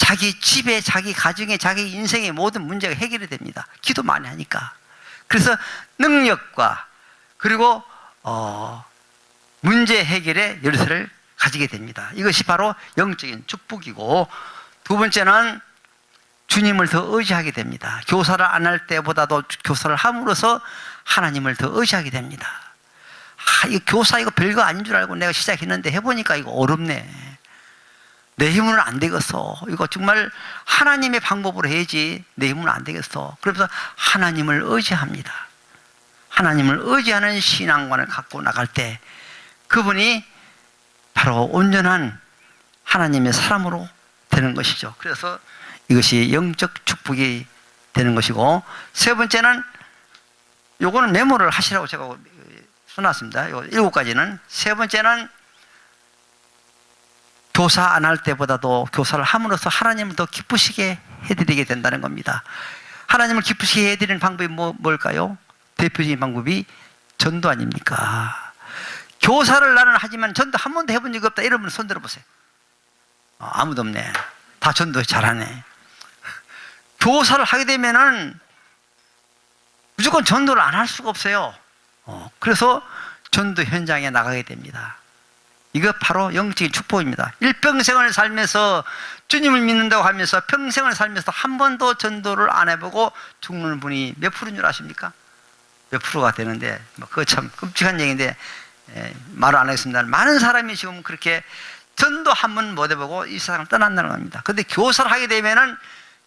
자기 집에, 자기 가정에, 자기 인생의 모든 문제가 해결이 됩니다. 기도 많이 하니까. 그래서 능력과 그리고 문제 해결의 열쇠를 가지게 됩니다. 이것이 바로 영적인 축복이고, 두 번째는 주님을 더 의지하게 됩니다. 교사를 안 할 때보다도 교사를 함으로써 하나님을 더 의지하게 됩니다. 이 교사 이거 별거 아닌 줄 알고 내가 시작했는데 해보니까 이거 어렵네. 내 힘으로는 안 되겠어. 이거 정말 하나님의 방법으로 해야지 내 힘으로는 안 되겠어. 그래서 하나님을 의지합니다. 하나님을 의지하는 신앙관을 갖고 나갈 때 그분이 바로 온전한 하나님의 사람으로 되는 것이죠. 그래서 이것이 영적 축복이 되는 것이고, 세 번째는 요거는 메모를 하시라고 제가 써놨습니다. 요 7가지는. 세 번째는 교사 안 할 때보다도 교사를 함으로써 하나님을 더 기쁘시게 해드리게 된다는 겁니다. 하나님을 기쁘시게 해드리는 방법이 뭘까요? 대표적인 방법이 전도 아닙니까? 교사를 나는 하지만 전도 한 번도 해본 적이 없다. 여러분 손 들어보세요. 아무도 없네. 다 전도 잘하네. 교사를 하게 되면은 무조건 전도를 안 할 수가 없어요. 그래서 전도 현장에 나가게 됩니다. 이거 바로 영적인 축복입니다. 일평생을 살면서 주님을 믿는다고 하면서 평생을 살면서 한 번도 전도를 안 해보고 죽는 분이 몇 프로인 줄 아십니까? 몇 프로가 되는데, 그거 참 끔찍한 얘기인데 말을 안 하겠습니다. 많은 사람이 지금 그렇게 전도 한 번 못 해보고 이 세상을 떠난다는 겁니다. 그런데 교사를 하게 되면은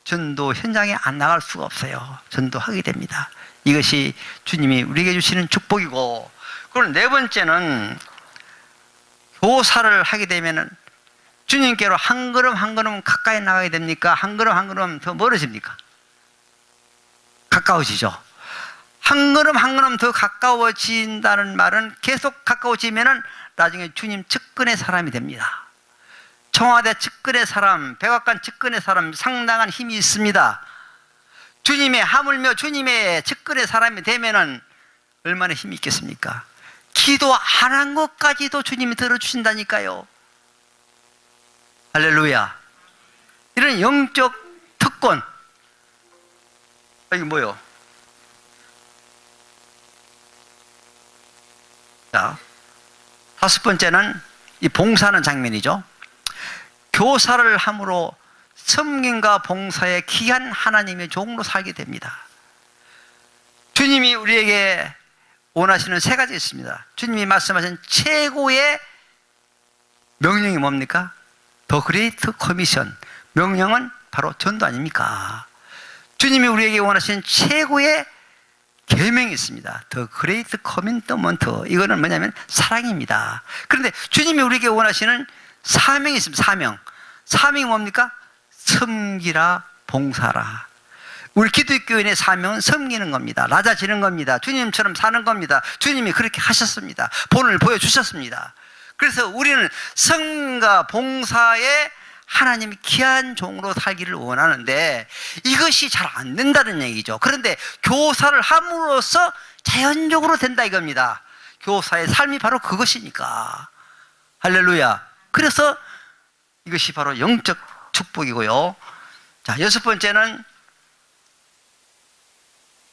전도 현장에 안 나갈 수가 없어요. 전도하게 됩니다. 이것이 주님이 우리에게 주시는 축복이고, 그리고 네 번째는 교사를 하게 되면은 주님께로 한 걸음 한 걸음 가까이 나가게 됩니까? 한 걸음 한 걸음 더 멀어집니까? 가까워지죠. 한 걸음 한 걸음 더 가까워진다는 말은 계속 가까워지면은 나중에 주님 측근의 사람이 됩니다. 청와대 측근의 사람, 백악관 측근의 사람, 상당한 힘이 있습니다. 주님의, 하물며 주님의 측근의 사람이 되면은 얼마나 힘이 있겠습니까? 기도 안 한 것까지도 주님이 들어주신다니까요. 할렐루야. 이런 영적 특권. 이게 뭐요? 자, 다섯 번째는 이 봉사하는 장면이죠. 교사를 함으로 섬김과 봉사에 귀한 하나님의 종으로 살게 됩니다. 주님이 우리에게 원하시는 세 가지 있습니다. 주님이 말씀하신 최고의 명령이 뭡니까? The Great Commission. 명령은 바로 전도 아닙니까? 주님이 우리에게 원하시는 최고의 계명이 있습니다. The Great Commandment. 이거는 뭐냐면 사랑입니다. 그런데 주님이 우리에게 원하시는 사명이 있습니다. 사명이 뭡니까? 섬기라, 봉사라. 우리 기독교인의 사명은 섬기는 겁니다. 낮아지는 겁니다. 주님처럼 사는 겁니다. 주님이 그렇게 하셨습니다. 본을 보여주셨습니다. 그래서 우리는 섬과 봉사에 하나님이 귀한 종으로 살기를 원하는데 이것이 잘 안 된다는 얘기죠. 그런데 교사를 함으로써 자연적으로 된다 이겁니다. 교사의 삶이 바로 그것이니까. 할렐루야. 그래서 이것이 바로 영적 축복이고요. 자, 여섯 번째는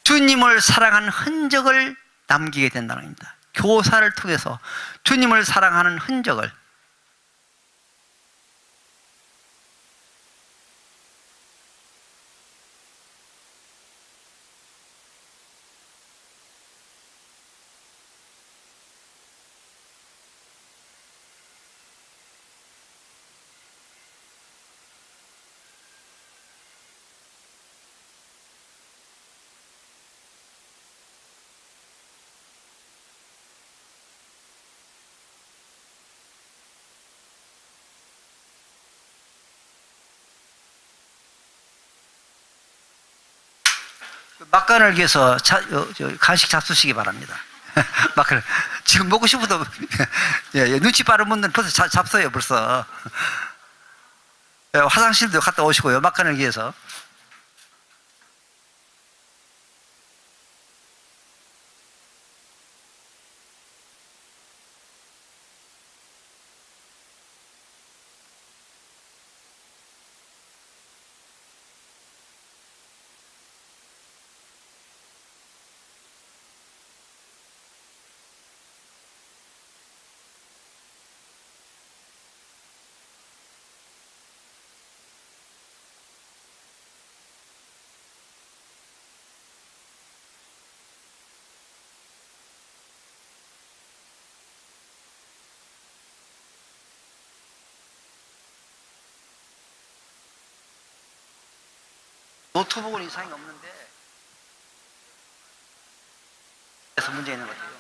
주님을 사랑하는 흔적을 남기게 된다는 겁니다. 교사를 통해서 주님을 사랑하는 흔적을. 막간을 위해서 간식 잡수시기 바랍니다. 막간을 지금 먹고 싶어도 눈치 빠른 분들은 벌써 잡숴요. 벌써 화장실도 갔다 오시고요. 막간을 위해서. 노트북은 이상이 없는데 그래서 문제 있는 것 같아요.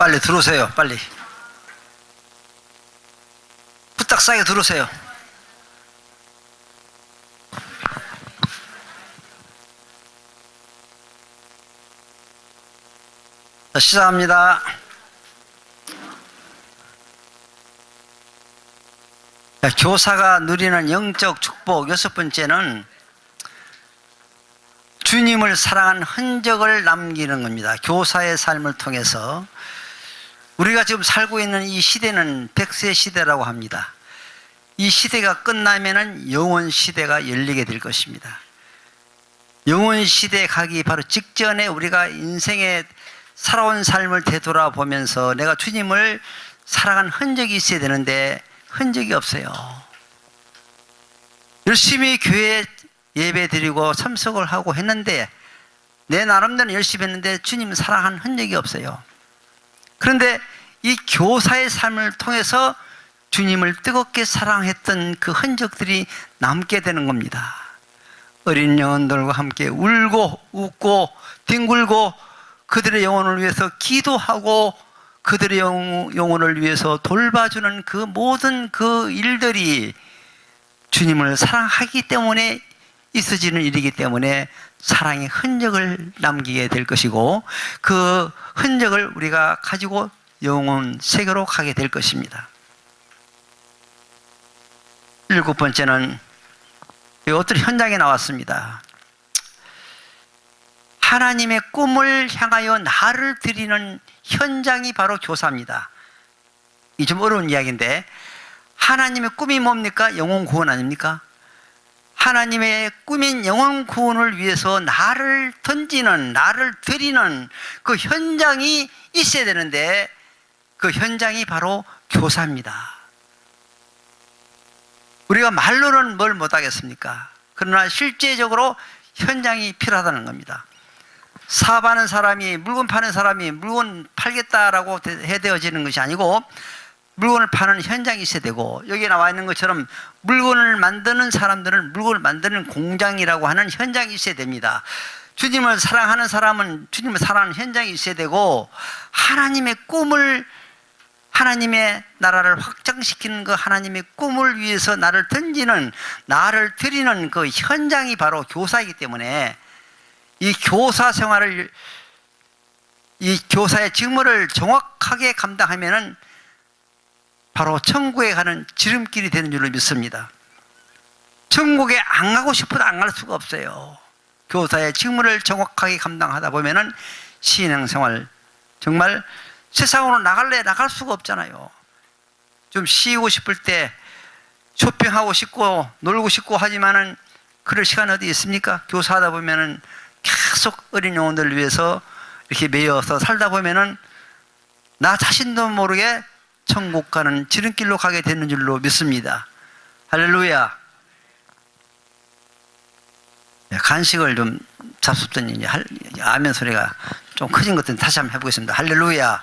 빨리 들어오세요. 빨리. 후딱 싸게 들어오세요. 자, 시작합니다. 자, 교사가 누리는 영적 축복 여섯 번째는 주님을 사랑한 흔적을 남기는 겁니다. 교사의 삶을 통해서. 우리가 지금 살고 있는 이 시대는 백세 시대라고 합니다. 이 시대가 끝나면은 영원 시대가 열리게 될 것입니다. 영원 시대에 가기 바로 직전에 우리가 인생의 살아온 삶을 되돌아보면서 내가 주님을 사랑한 흔적이 있어야 되는데 흔적이 없어요. 열심히 교회 예배 드리고 참석을 하고 했는데 내 나름대로 열심히 했는데 주님 사랑한 흔적이 없어요. 그런데 이 교사의 삶을 통해서 주님을 뜨겁게 사랑했던 그 흔적들이 남게 되는 겁니다. 어린 영혼들과 함께 울고 웃고 뒹굴고 그들의 영혼을 위해서 기도하고 그들의 영혼을 위해서 돌봐주는 그 모든 그 일들이 주님을 사랑하기 때문에 있어지는 일이기 때문에 사랑의 흔적을 남기게 될 것이고 그 흔적을 우리가 가지고 영혼 세계로 가게 될 것입니다. 일곱 번째는 어떤 현장에 나왔습니다. 하나님의 꿈을 향하여 나를 드리는 현장이 바로 교사입니다. 이 좀 어려운 이야기인데 하나님의 꿈이 뭡니까? 영혼 구원 아닙니까? 하나님의 꿈인 영혼 구원을 위해서 나를 던지는, 나를 드리는 그 현장이 있어야 되는데 그 현장이 바로 교사입니다. 우리가 말로는 뭘 못하겠습니까? 그러나 실제적으로 현장이 필요하다는 겁니다. 사업하는 사람이, 물건 파는 사람이 물건 팔겠다라고 해대어지는 것이 아니고 물건을 파는 현장이 있어야 되고 여기에 나와 있는 것처럼 물건을 만드는 사람들은 물건을 만드는 공장이라고 하는 현장이 있어야 됩니다. 주님을 사랑하는 사람은 주님을 사랑하는 현장이 있어야 되고 하나님의 꿈을 하나님의 나라를 확장시키는 그 하나님의 꿈을 위해서 나를 던지는 나를 드리는 그 현장이 바로 교사이기 때문에 이 교사 생활을 이 교사의 직무를 정확하게 감당하면은 바로 천국에 가는 지름길이 되는 줄로 믿습니다. 천국에 안 가고 싶어도 안 갈 수가 없어요. 교사의 직무를 정확하게 감당하다 보면은 신앙생활 정말 세상으로 나갈 수가 없잖아요. 좀 쉬고 싶을 때 쇼핑하고 싶고 놀고 싶고 하지만은 그럴 시간 어디 있습니까? 교사하다 보면은 계속 어린 영혼들을 위해서 이렇게 매여서 살다 보면은 나 자신도 모르게 천국 가는 지름길로 가게 되는 줄로 믿습니다. 할렐루야. 간식을 좀 잡숫더니 아멘 소리가 좀 커진 것 같은데 다시 한번 해보겠습니다. 할렐루야.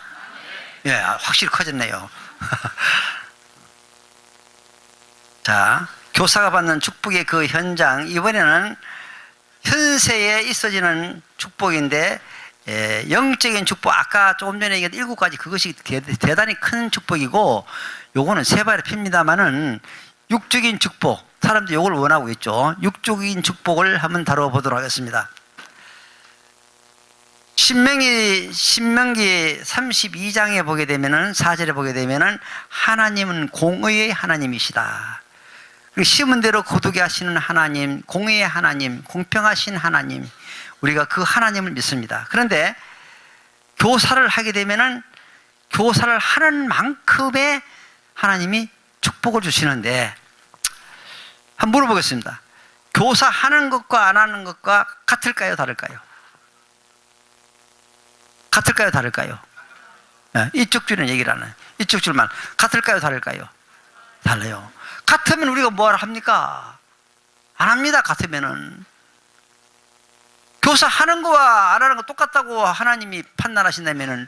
예, 확실히 커졌네요. 자, 교사가 받는 축복의 그 현장, 이번에는 현세에 있어지는 축복인데 영적인 축복, 아까 조금 전에 얘기했던 7가지 그것이 대단히 큰 축복이고 요거는 세 발에 핍니다만은 육적인 축복, 사람들이 요걸 원하고 있죠. 육적인 축복을 한번 다뤄보도록 하겠습니다. 신명기 32장에 보게 되면은 4절에 보게 되면은 하나님은 공의의 하나님이시다. 심은 대로 거두게 하시는 하나님, 공의의 하나님, 공평하신 하나님, 우리가 그 하나님을 믿습니다. 그런데 교사를 하게 되면은 교사를 하는 만큼의 하나님이 축복을 주시는데 한번 물어보겠습니다. 교사 하는 것과 안 하는 것과 같을까요? 다를까요? 같을까요? 다를까요? 이쪽 줄은 얘기를 안 해요. 이쪽 줄만 같을까요? 다를까요? 달라요. 같으면 우리가 뭐하러 합니까? 안 합니다. 같으면은. 교사 하는 거와 안 하는 거 똑같다고 하나님이 판단하신다면은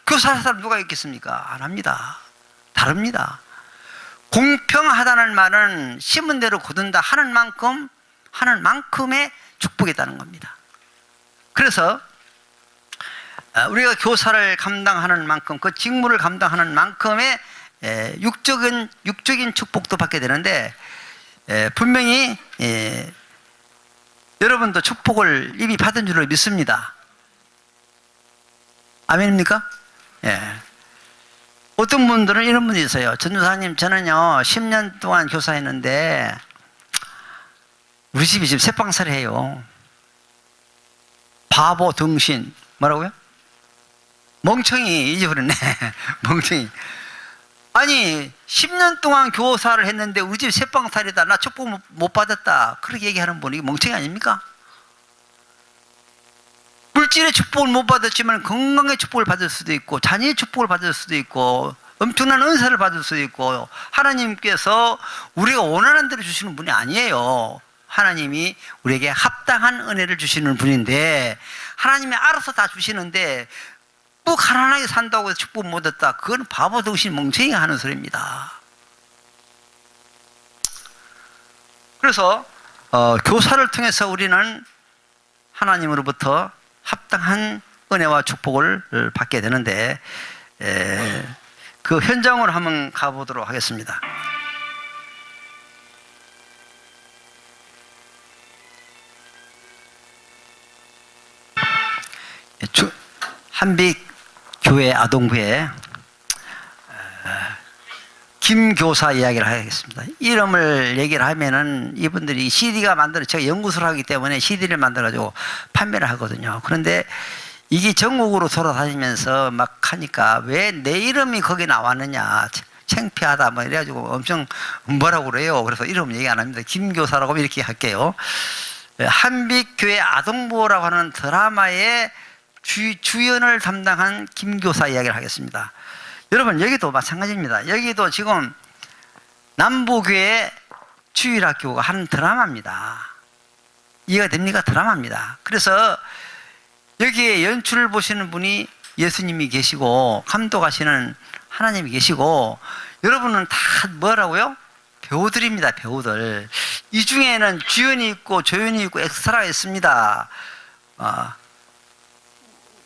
교사할 사람 누가 있겠습니까? 안 합니다. 다릅니다. 공평하다는 말은 심은 대로 거둔다 하는 만큼의 축복이 있다는 겁니다. 그래서 우리가 교사를 감당하는 만큼 그 직무를 감당하는 만큼의 육적인 축복도 받게 되는데 분명히 여러분도 축복을 이미 받은 줄로 믿습니다. 아멘입니까? 예. 어떤 분들은 이런 분이 있어요. 전도사님, 저는요 10년 동안 교사했는데 우리 집이 지금 새빵살이에요. 바보, 등신, 뭐라고요? 멍청이, 잊어버렸네. 멍청이. 아니 10년 동안 교사를 했는데 우리 집 새빵살이다, 나 축복 못 받았다, 그렇게 얘기하는 분이 멍청이 아닙니까? 물질의 축복을 못 받았지만 건강의 축복을 받을 수도 있고, 자녀의 축복을 받을 수도 있고, 엄청난 은사를 받을 수도 있고, 하나님께서 우리가 원하는 대로 주시는 분이 아니에요. 하나님이 우리에게 합당한 은혜를 주시는 분인데, 하나님이 알아서 다 주시는데 꼭 가난하게 산다고 해서 축복 못 얻었다, 그건 바보 등신 멍청이가 하는 소리입니다. 그래서 교사를 통해서 우리는 하나님으로부터 합당한 은혜와 축복을 받게 되는데, 그 현장으로 한번 가보도록 하겠습니다. 한빛교회 아동부에 김교사 이야기를 하겠습니다. 이름을 얘기를 하면은 이분들이 CD가 제가 연구소를 하기 때문에 CD를 만들어가지고 판매를 하거든요. 그런데 이게 전국으로 돌아다니면서 막 하니까 왜 내 이름이 거기 나왔느냐, 창피하다, 뭐 이래가지고 엄청 뭐라고 그래요. 그래서 이름 얘기 안 합니다. 김교사라고 이렇게 할게요. 한빛교회 아동부라고 하는 드라마의 주연을 담당한 김교사 이야기를 하겠습니다. 여러분, 여기도 마찬가지입니다. 여기도 지금 남부교회 주일학교가 하는 드라마입니다. 이해가 됩니까? 드라마입니다. 그래서 여기에 연출을 보시는 분이 예수님이 계시고, 감독하시는 하나님이 계시고, 여러분은 다 뭐라고요? 배우들입니다. 배우들. 이 중에는 주연이 있고 조연이 있고 엑스트라가 있습니다.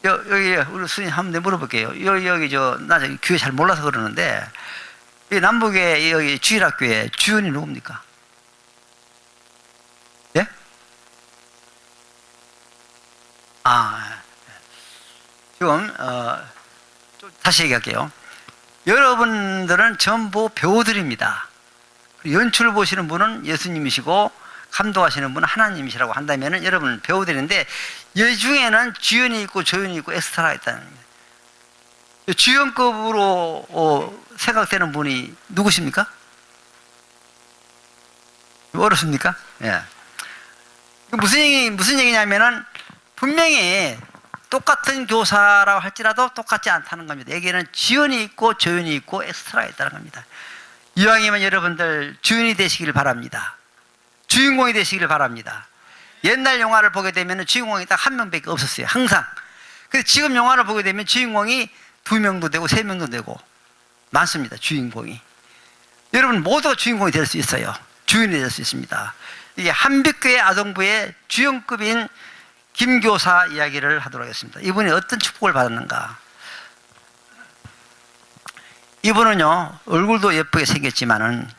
여기 우리 스님 한번 물어볼게요. 여기 나 교회 잘 몰라서 그러는데, 이 남북의 여기 주일학교에 주연이 누굽니까? 예? 지금 좀 다시 얘기할게요. 여러분들은 전부 배우들입니다. 연출 보시는 분은 예수님이시고, 감독하시는 분은 하나님이시라고 한다면 여러분은 배우들인데, 이 중에는 주연이 있고 조연이 있고 엑스트라가 있다는 겁니다. 주연급으로 생각되는 분이 누구십니까? 어렵습니까? 예. 무슨 얘기냐면은 분명히 똑같은 교사라고 할지라도 똑같지 않다는 겁니다. 여기에는 주연이 있고 조연이 있고 엑스트라가 있다는 겁니다. 이왕이면 여러분들 주연이 되시길 바랍니다. 주인공이 되시길 바랍니다. 옛날 영화를 보게 되면 주인공이 딱 한 명밖에 없었어요. 항상. 그래서 지금 영화를 보게 되면 주인공이 2명도 되고 3명도 되고 많습니다. 주인공이. 여러분 모두가 주인공이 될 수 있어요. 주인이 될 수 있습니다. 이게 한빛교회 아동부의 주연급인 김교사 이야기를 하도록 하겠습니다. 이분이 어떤 축복을 받았는가. 이분은요, 얼굴도 예쁘게 생겼지만은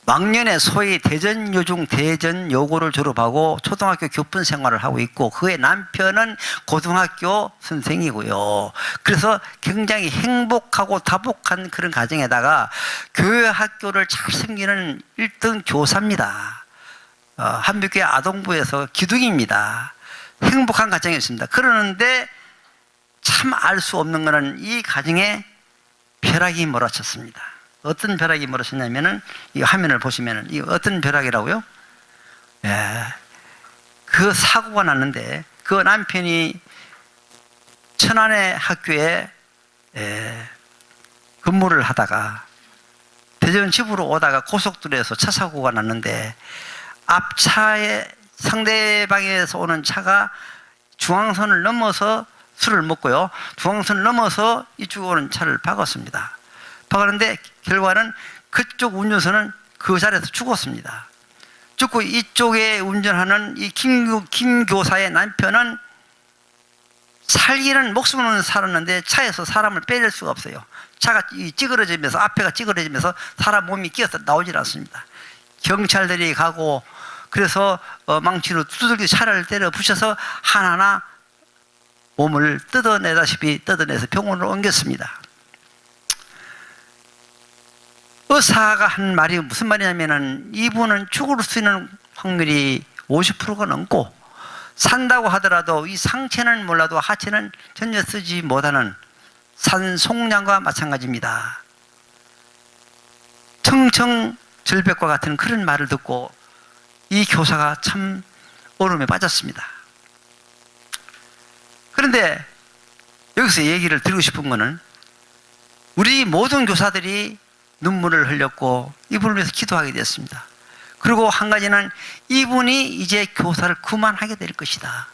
왕년에 소위 대전여중 대전여고를 졸업하고 초등학교 교권 생활을 하고 있고, 그의 남편은 고등학교 선생이고요. 그래서 굉장히 행복하고 다복한 그런 가정에다가 교회 학교를 잘 섬기는 1등 교사입니다. 한빛교회 아동부에서 기둥입니다. 행복한 가정이었습니다. 그러는데 참 알 수 없는 것은 이 가정에 벼락이 몰아쳤습니다. 어떤 벼락이 몰아쳤냐면은, 이 화면을 보시면은, 이 어떤 벼락이라고요? 예. 그 사고가 났는데, 그 남편이 천안의 학교에 근무를 하다가 대전 집으로 오다가 고속도로에서 차 사고가 났는데, 앞차에 상대방에서 오는 차가 중앙선을 넘어서 술을 먹고요, 중앙선을 넘어서 이쪽에 오는 차를 박았습니다. 박았는데 결과는 그쪽 운전수는 그 자리에서 죽었습니다. 죽고 이쪽에 운전하는 이 김 교사의 남편은 살기는 목숨은 살았는데 차에서 사람을 빼낼 수가 없어요. 차가 찌그러지면서, 앞에가 찌그러지면서 사람 몸이 끼어서 나오질 않습니다. 경찰들이 가고, 그래서 망치로 두들겨 차를 때려 부셔서 하나하나 몸을 뜯어내다시피 뜯어내서 병원으로 옮겼습니다. 의사가 한 말이 무슨 말이냐면은 이분은 죽을 수 있는 확률이 50%가 넘고 산다고 하더라도 이 상체는 몰라도 하체는 전혀 쓰지 못하는 산송량과 마찬가지입니다. 청청절벽과 같은 그런 말을 듣고 이 교사가 참 얼음에 빠졌습니다. 그런데 여기서 얘기를 드리고 싶은 것은 우리 모든 교사들이 눈물을 흘렸고 이분을 위해서 기도하게 됐습니다. 그리고 한 가지는 이분이 이제 교사를 그만하게 될 것이다.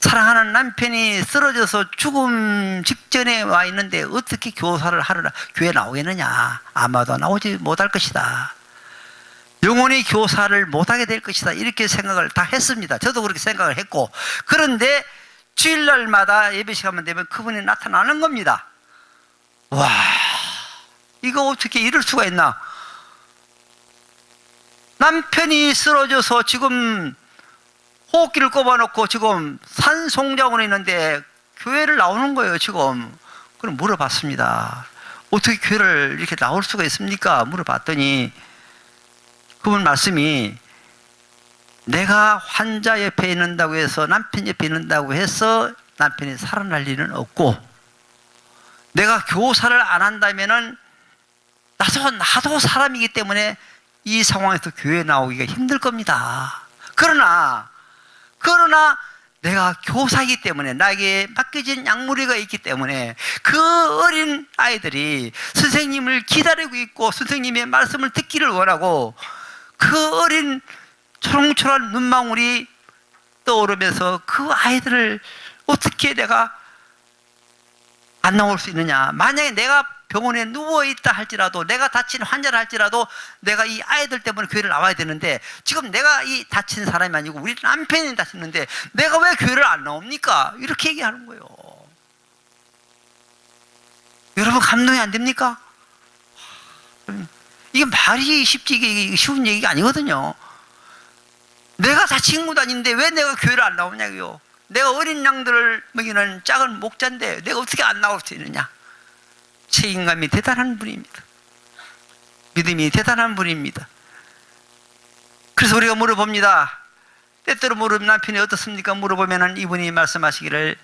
사랑하는 남편이 쓰러져서 죽음 직전에 와 있는데 어떻게 교사를 하러 교회에 나오겠느냐. 아마도 나오지 못할 것이다. 영원히 교사를 못하게 될 것이다. 이렇게 생각을 다 했습니다. 저도 그렇게 생각을 했고, 그런데 주일날마다 예배 시간만 되면 그분이 나타나는 겁니다. 와, 이거 어떻게 이럴 수가 있나. 남편이 쓰러져서 지금 호흡기를 꼽아놓고 지금 산송장으로 있는데 교회를 나오는 거예요 지금. 그럼 물어봤습니다. 어떻게 교회를 이렇게 나올 수가 있습니까? 물어봤더니 그분 말씀이, 내가 환자 옆에 있는다고 해서, 남편 옆에 있는다고 해서 남편이 살아날 일은 없고, 내가 교사를 안 한다면은 나도 사람이기 때문에 이 상황에서 교회에 나오기가 힘들 겁니다. 그러나 내가 교사이기 때문에, 나에게 맡겨진 약물이가 있기 때문에 그 어린 아이들이 선생님을 기다리고 있고 선생님의 말씀을 듣기를 원하고, 그 어린 초롱초롱한 눈망울이 떠오르면서 그 아이들을 어떻게 내가 안 나올 수 있느냐. 만약에 내가 병원에 누워있다 할지라도, 내가 다친 환자를 할지라도 내가 이 아이들 때문에 교회를 나와야 되는데, 지금 내가 이 다친 사람이 아니고 우리 남편이 다쳤는데 내가 왜 교회를 안 나옵니까? 이렇게 얘기하는 거예요. 여러분 감동이 안 됩니까? 이게 말이 쉽지, 이게 쉬운 얘기가 아니거든요. 내가 다친 것도 아닌데 왜 내가 교회를 안 나오냐고요. 내가 어린 양들을 먹이는 작은 목자인데 내가 어떻게 안 나올 수 있느냐. 책임감이 대단한 분입니다. 믿음이 대단한 분입니다. 그래서 우리가 물어봅니다. 때때로 물으면 남편이 어떻습니까? 물어보면 이분이 말씀하시기를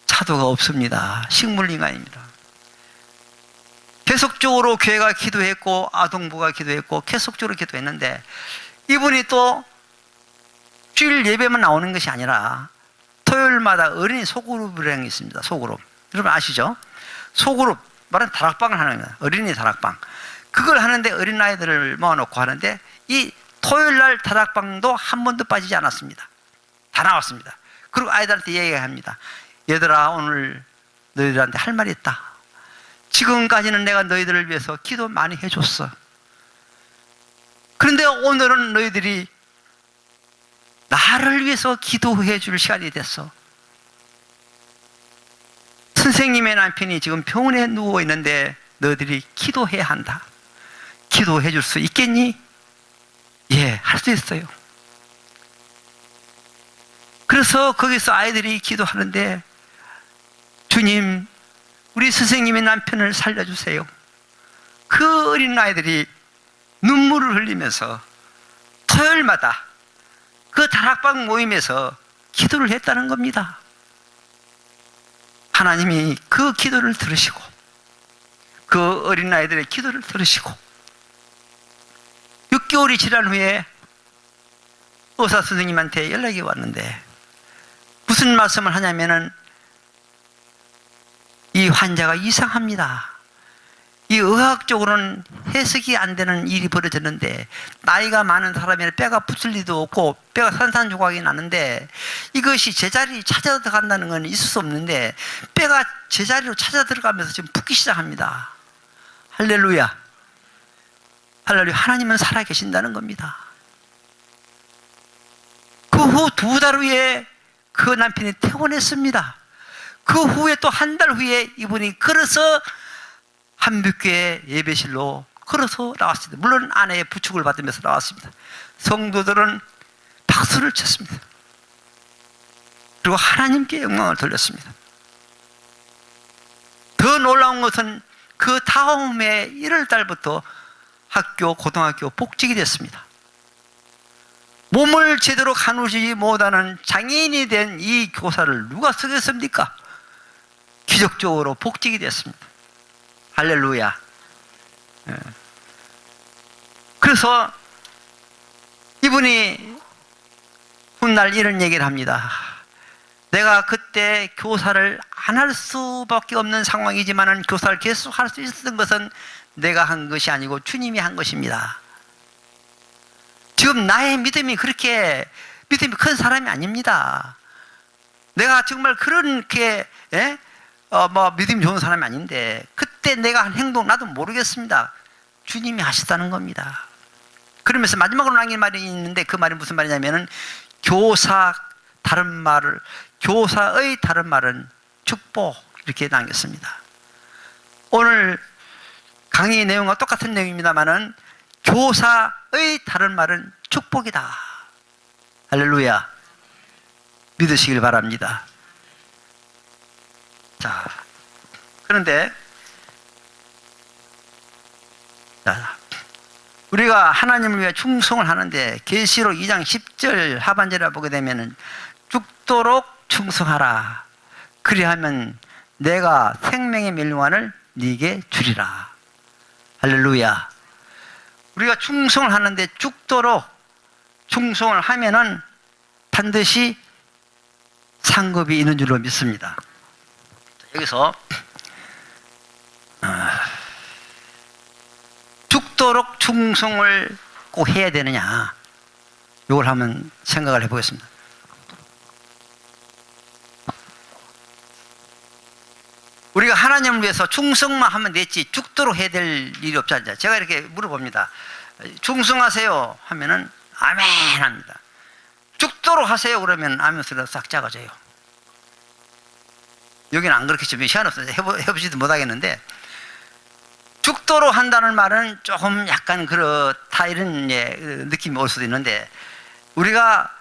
차도가 없습니다. 식물인간입니다. 계속적으로 교회가 기도했고 아동부가 기도했고 계속적으로 기도했는데, 이분이 또 주일 예배만 나오는 것이 아니라 토요일마다 어린이 소그룹이라는 게 있습니다. 소그룹. 여러분 아시죠? 소그룹, 말은 다락방을 하는 거예요. 어린이 다락방. 그걸 하는데 어린아이들을 모아놓고 하는데, 이 토요일날 다락방도 한 번도 빠지지 않았습니다. 다 나왔습니다. 그리고 아이들한테 얘기합니다. 얘들아, 오늘 너희들한테 할 말이 있다. 지금까지는 내가 너희들을 위해서 기도 많이 해줬어. 그런데 오늘은 너희들이 나를 위해서 기도해 줄 시간이 됐어. 선생님의 남편이 지금 병원에 누워 있는데 너희들이 기도해야 한다. 기도해 줄 수 있겠니? 예, 할 수 있어요. 그래서 거기서 아이들이 기도하는데, 주님, 우리 선생님의 남편을 살려주세요. 그 어린 아이들이 눈물을 흘리면서 토요일마다 그 다락방 모임에서 기도를 했다는 겁니다. 하나님이 그 기도를 들으시고, 그 어린아이들의 기도를 들으시고, 6개월이 지난 후에 의사 선생님한테 연락이 왔는데 무슨 말씀을 하냐면은, 이 환자가 이상합니다. 이 의학적으로는 해석이 안 되는 일이 벌어졌는데, 나이가 많은 사람이라 뼈가 붙을 리도 없고 뼈가 산산조각이 나는데, 이것이 제자리 찾아 들어간다는 건 있을 수 없는데 뼈가 제자리로 찾아 들어가면서 지금 붓기 시작합니다. 할렐루야. 할렐루야. 하나님은 살아계신다는 겁니다. 그 후 2달 후에 그 남편이 퇴원했습니다. 그 후에 또 1달 후에 이분이 걸어서 한빛교회 예배실로 걸어서 나왔습니다. 물론 아내의 부축을 받으면서 나왔습니다. 성도들은 박수를 쳤습니다. 그리고 하나님께 영광을 돌렸습니다. 더 놀라운 것은 그 다음에 1월 달부터 고등학교 복직이 됐습니다. 몸을 제대로 가누지 못하는 장애인이 된 이 교사를 누가 쓰겠습니까? 기적적으로 복직이 됐습니다. 할렐루야. 그래서 이분이 훗날 이런 얘기를 합니다. 내가 그때 교사를 안 할 수밖에 없는 상황이지만 교사를 계속 할 수 있었던 것은 내가 한 것이 아니고 주님이 한 것입니다. 지금 나의 믿음이 그렇게 믿음이 큰 사람이 아닙니다. 내가 정말 그렇게 믿음이 좋은 사람이 아닌데 그때 내가 한 행동 나도 모르겠습니다. 주님이 하시다는 겁니다. 그러면서 마지막으로 남긴 말이 있는데 그 말이 무슨 말이냐면은 교사의 다른 말은 축복 이렇게 남겼습니다. 오늘 강의 내용과 똑같은 내용입니다만은 교사의 다른 말은 축복이다. 할렐루야. 믿으시길 바랍니다. 자, 그런데 우리가 하나님을 위해 충성을 하는데 계시록 2장 10절 하반절에 보게 되면은 죽도록 충성하라. 그리하면 내가 생명의 멸류관을 네게 주리라. 할렐루야. 우리가 충성을 하는데 죽도록 충성을 하면은 반드시 상급이 있는 줄로 믿습니다. 여기서 죽도록 충성을 꼭 해야 되느냐, 이걸 한번 생각을 해보겠습니다. 우리가 하나님을 위해서 충성만 하면 됐지 죽도록 해야 될 일이 없지 않냐. 제가 이렇게 물어봅니다. 충성하세요 하면은 아멘 합니다. 죽도록 하세요 그러면 아멘 소리가 싹 작아져요. 여기는 안 그렇겠죠. 시간 없어서 해보지도 못하겠는데, 죽도록 한다는 말은 조금 약간 그렇다 이런 느낌이 올 수도 있는데, 우리가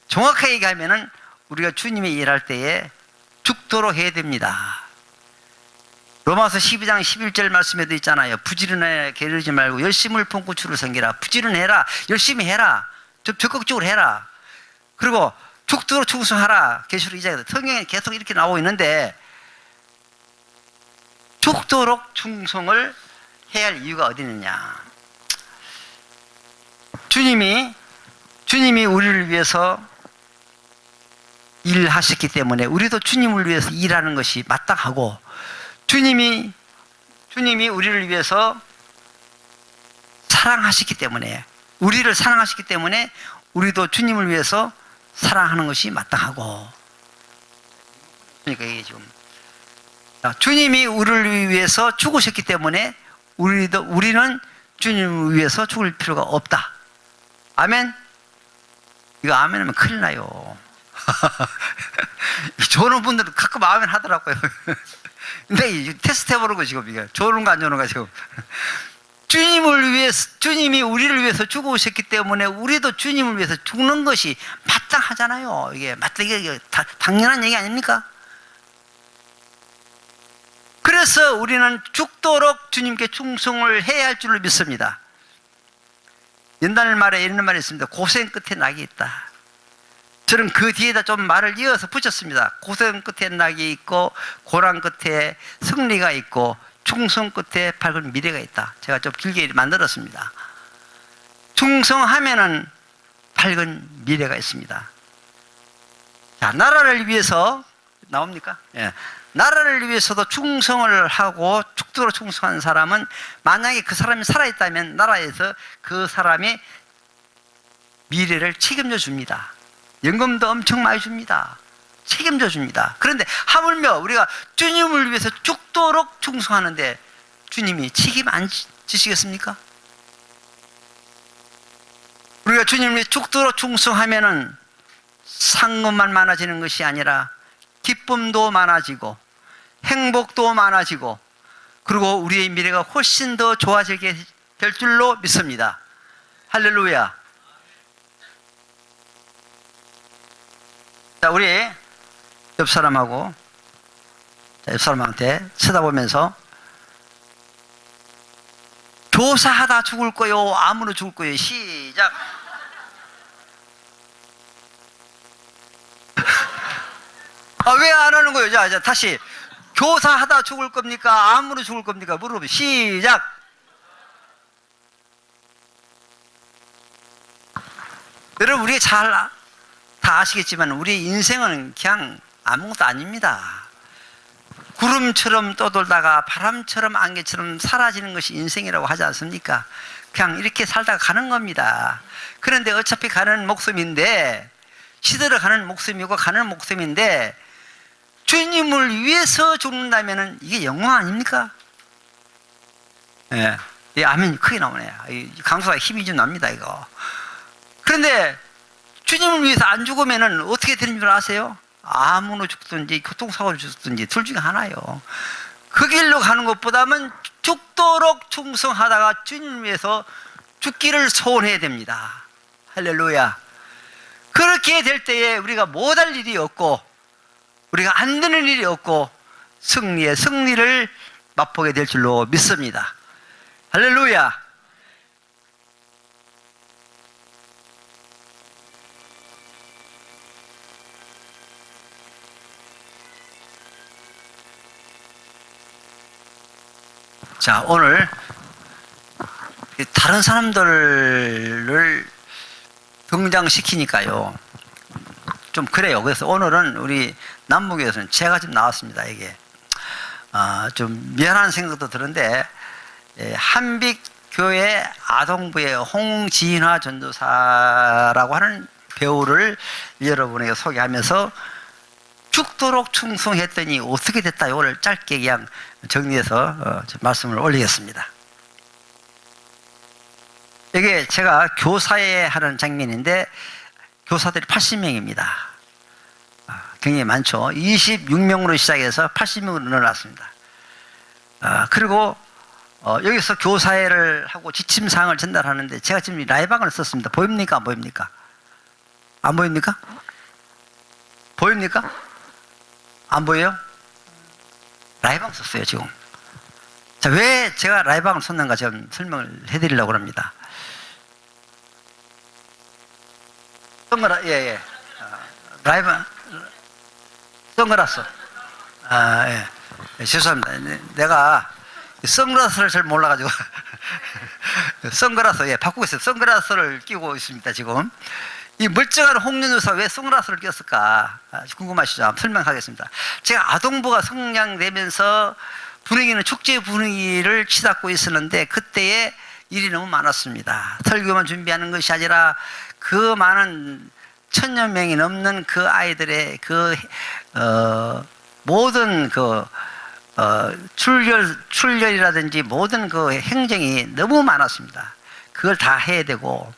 정확하게 얘기하면은 우리가 주님의 일할 때에 죽도록 해야 됩니다. 로마서 12장 11절 말씀에도 있잖아요. 부지런해 게으르지 말고 열심을 품고 주를 섬기라. 부지런해라. 열심히 해라. 좀 적극적으로 해라. 그리고 죽도록 충성하라. 계시록 2장에서 성경에 계속 이렇게 나오고 있는데, 죽도록 충성을 해야 할 이유가 어디 있느냐. 주님이 우리를 위해서 일하셨기 때문에 우리도 주님을 위해서 일하는 것이 마땅하고, 주님이 우리를 위해서 사랑하셨기 때문에, 우리를 사랑하셨기 때문에 우리도 주님을 위해서 사랑하는 것이 마땅하고, 그러니까 이게 지금 주님이 우리를 위해서 죽으셨기 때문에 우리는 주님을 위해서 죽을 필요가 없다. 아멘? 이거 아멘 하면 큰일 나요. 좋은 분들은 가끔 아멘 하더라고요. 근데 테스트 해보는 지금 이게 좋은 거 안 좋은 거 지금. 주님이 우리를 위해서 죽으셨기 때문에 우리도 주님을 위해서 죽는 것이 마땅하잖아요. 이게 당연한 얘기 아닙니까? 그래서 우리는 죽도록 주님께 충성을 해야 할 줄로 믿습니다. 옛날 말에 이런 말이 있습니다. 고생 끝에 낙이 있다. 저는 그 뒤에다 좀 말을 이어서 붙였습니다. 고생 끝에 낙이 있고, 고난 끝에 승리가 있고, 충성 끝에 밝은 미래가 있다. 제가 좀 길게 만들었습니다. 충성하면은 밝은 미래가 있습니다. 자, 나라를 위해서 나옵니까? 예. 나라를 위해서도 충성을 하고 죽도록 충성한 사람은, 만약에 그 사람이 살아있다면 나라에서 그 사람의 미래를 책임져 줍니다. 연금도 엄청 많이 줍니다. 책임져 줍니다. 그런데 하물며 우리가 주님을 위해서 죽도록 충성하는데 주님이 책임 안 지시겠습니까? 우리가 주님을 위해 죽도록 충성하면은 상급만 많아지는 것이 아니라 기쁨도 많아지고 행복도 많아지고, 그리고 우리의 미래가 훨씬 더 좋아지게 될 줄로 믿습니다. 할렐루야. 자, 우리 옆 사람하고, 옆 사람한테 쳐다보면서 교사하다 죽을 거요, 암으로 죽을 거요. 시작. 아, 왜 안 하는 거예요? 자, 다시. 교사하다 죽을 겁니까? 암으로 죽을 겁니까? 물어보세요. 시작. 여러분, 우리가 다 아시겠지만 우리 인생은 그냥 아무것도 아닙니다. 구름처럼 떠돌다가 바람처럼 안개처럼 사라지는 것이 인생이라고 하지 않습니까? 그냥 이렇게 살다가 가는 겁니다. 그런데 어차피 가는 목숨인데, 시들어 가는 목숨이고 가는 목숨인데, 주님을 위해서 죽는다면 이게 영광 아닙니까? 예. 예, 아멘 크게 나오네요. 강수가 힘이 좀 납니다, 이거. 그런데 주님을 위해서 안 죽으면 어떻게 되는 줄 아세요? 암으로 죽든지 교통사고로 죽든지 둘 중에 하나예요. 그 길로 가는 것보다는 죽도록 충성하다가 주님을 위해서 죽기를 소원해야 됩니다. 할렐루야. 그렇게 될 때에 우리가 못할 일이 없고, 우리가 안 되는 일이 없고, 승리의 승리를 맛보게 될 줄로 믿습니다. 할렐루야. 자, 오늘 다른 사람들을 등장시키니까요, 좀 그래요. 그래서 오늘은 우리 남북에서는 제가 지금 나왔습니다. 이게 좀 미안한 생각도 드는데, 한빛교회 아동부의 홍진화 전도사라고 하는 배우를 여러분에게 소개하면서 죽도록 충성했더니 어떻게 됐다, 이걸 짧게 그냥 정리해서 말씀을 올리겠습니다. 이게 제가 교사에 하는 장면인데, 교사들이 80명입니다. 굉장히 많죠. 26명으로 시작해서 80명으로 늘어났습니다. 그리고 여기서 교사회를 하고 지침사항을 전달하는데, 제가 지금 라이방을 썼습니다. 보입니까? 안 보입니까? 안 보입니까? 보입니까? 안 보여요? 라이방 썼어요, 지금. 자, 왜 제가 라이방을 썼는가 좀 설명을 해드리려고 합니다. 예. 라이방, 선글라스. 예. 죄송합니다. 내가 선글라스를 잘 몰라가지고. 선글라스, 예, 바꾸고 있어요. 선글라스를 끼고 있습니다, 지금. 이 멀쩡한 홍련우사 왜 선글라스를 꼈을까 궁금하시죠? 한번 설명하겠습니다. 제가 아동부가 성장되면서 분위기는 축제 분위기를 치닫고 있었는데, 그때에 일이 너무 많았습니다. 설교만 준비하는 것이 아니라 그 많은 1000여 명이 넘는 그 아이들의 모든 출결이라든지 모든 그 행정이 너무 많았습니다. 그걸 다 해야 되고,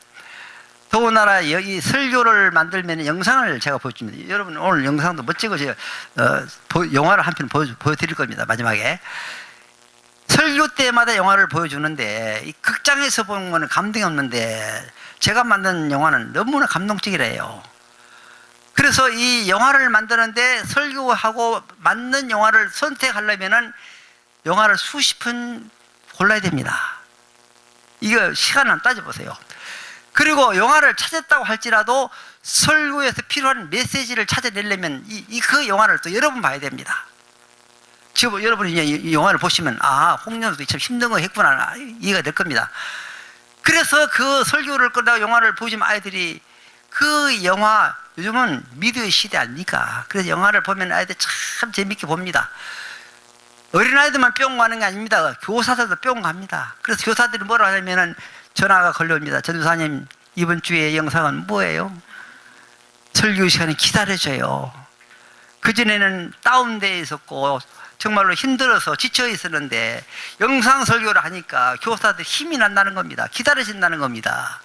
더군다나 여기 설교를 만들면 영상을 제가 보여줍니다. 여러분 오늘 영상도 멋지고 제가 영화를 한 편 보여드릴 겁니다. 마지막에 설교 때마다 영화를 보여주는데, 이 극장에서 보는 거는 감동이 없는데 제가 만든 영화는 너무나 감동적이래요. 그래서 이 영화를 만드는데 설교하고 맞는 영화를 선택하려면은 영화를 수십 편 골라야 됩니다. 이거 시간 안 따져보세요. 그리고 영화를 찾았다고 할지라도 설교에서 필요한 메시지를 찾아내려면 그 영화를 또 여러 번 봐야 됩니다. 지금 여러분이 이 영화를 보시면, 홍련우도 참 힘든 거 했구나, 이해가 될 겁니다. 그래서 그 설교를 끝나고 영화를 보시면 아이들이 그 영화, 요즘은 미디어 시대 아닙니까? 그래서 영화를 보면 아이들 참 재밌게 봅니다. 어린아이들만 뿅 가는 게 아닙니다. 교사들도 뿅 갑니다. 그래서 교사들이 뭐라 하냐면은 전화가 걸려옵니다. 전도사님, 이번 주에 영상은 뭐예요? 설교 시간에 기다려줘요. 그전에는 다운되어 있었고 정말로 힘들어서 지쳐 있었는데 영상 설교를 하니까 교사들 힘이 난다는 겁니다. 기다려진다는 겁니다.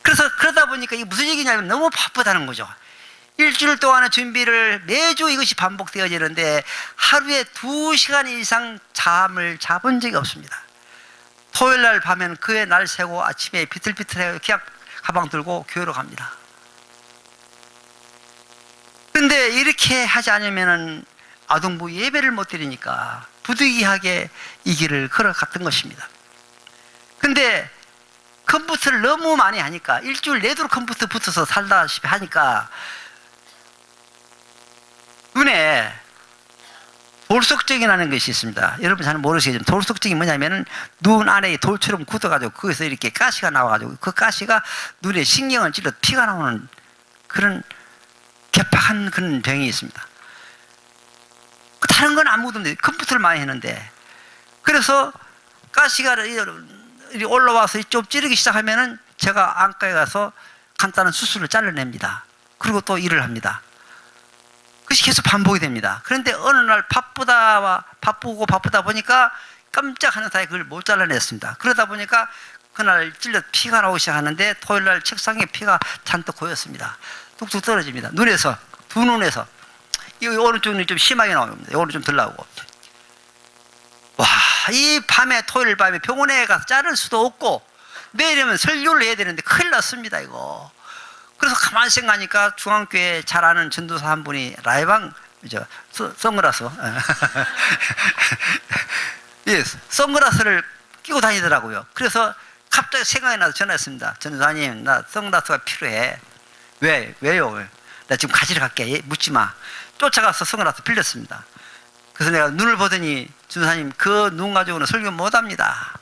그래서 그러다 보니까 이게 무슨 얘기냐면 너무 바쁘다는 거죠. 일주일 동안의 준비를 매주 이것이 반복되어지는데 하루에 2시간 이상 잠을 자본 적이 없습니다. 토요일 날 밤엔 그의 날 새고 아침에 비틀비틀해 기약 가방 들고 교회로 갑니다. 그런데 이렇게 하지 않으면은 아동부 예배를 못 드리니까 부득이하게 이 길을 걸어갔던 것입니다. 근데 컴퓨터를 너무 많이 하니까 일주일 내도록 컴퓨터 붙어서 살다시피 하니까 눈에 돌속증이라는 것이 있습니다. 여러분 잘 모르시겠지만 돌속증이 뭐냐면은 눈 안에 돌처럼 굳어가지고 거기서 이렇게 가시가 나와가지고 그 가시가 눈에 신경을 찔러 피가 나오는 그런 개팍한 그런 병이 있습니다. 다른 건 아무것도 없는데 컴퓨터를 많이 했는데, 그래서 가시가 올라와서 좀 찌르기 시작하면은 제가 안과에 가서 간단한 수술을 잘라냅니다. 그리고 또 일을 합니다. 그것이 계속 반복이 됩니다. 그런데 어느 날 바쁘고 바쁘다 보니까 깜짝 하는 사이에 그걸 못 잘라냈습니다. 그러다 보니까 그날 찔려 피가 나오기 시작하는데 토요일 날 책상에 피가 잔뜩 고였습니다. 뚝뚝 떨어집니다. 눈에서, 두 눈에서. 이 오른쪽 눈이 좀 심하게 나옵니다. 오른쪽 좀 덜 나오고. 와, 이 밤에, 토요일 밤에 병원에 가서 자를 수도 없고 내일이면 설교를 해야 되는데 큰일 났습니다, 이거. 그래서 가만히 생각하니까 중앙교회 잘 아는 전도사 한 분이 라이방, 선글라스. 예, 선글라스를 끼고 다니더라고요. 그래서 갑자기 생각이 나서 전화했습니다. 전도사님, 나 선글라스가 필요해. 왜요? 나 지금 가지러 갈게. 묻지 마. 쫓아가서 선글라스 빌렸습니다. 그래서 내가 눈을 보더니 전도사님, 그 눈 가지고는 설교 못 합니다.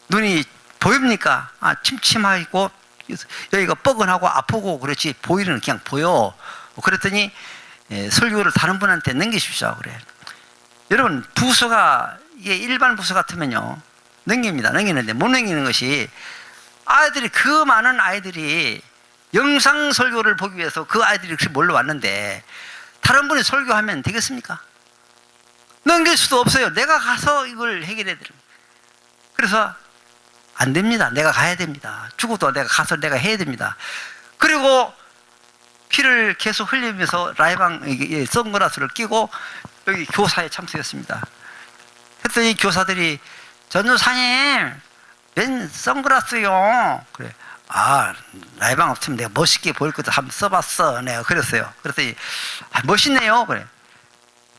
눈이 보입니까? 아, 침침하고 여기가 뻐근하고 아프고 그렇지 보이는 그냥 보여. 그랬더니 설교를 다른 분한테 넘기십시오. 그래. 여러분, 부서가 이게 일반 부서 같으면요 넘깁니다. 넘기는데 못 넘기는 것이 아이들이, 그 많은 아이들이 영상 설교를 보기 위해서 그 아이들이 그렇게 몰려왔는데 다른 분이 설교하면 되겠습니까? 넘길 수도 없어요. 내가 가서 이걸 해결해야 됩니다. 그래서 안 됩니다. 내가 가야 됩니다. 죽어도 내가 가서 내가 해야 됩니다. 그리고 피를 계속 흘리면서 라이방 선글라스를 끼고 여기 교사에 참석했습니다. 그랬더니 교사들이 전도사님, 웬 선글라스요? 그래. 아, 라이방 없으면 내가 멋있게 보일 것도 한번 써봤어. 내가 그랬어요. 그랬더니 멋있네요. 그래.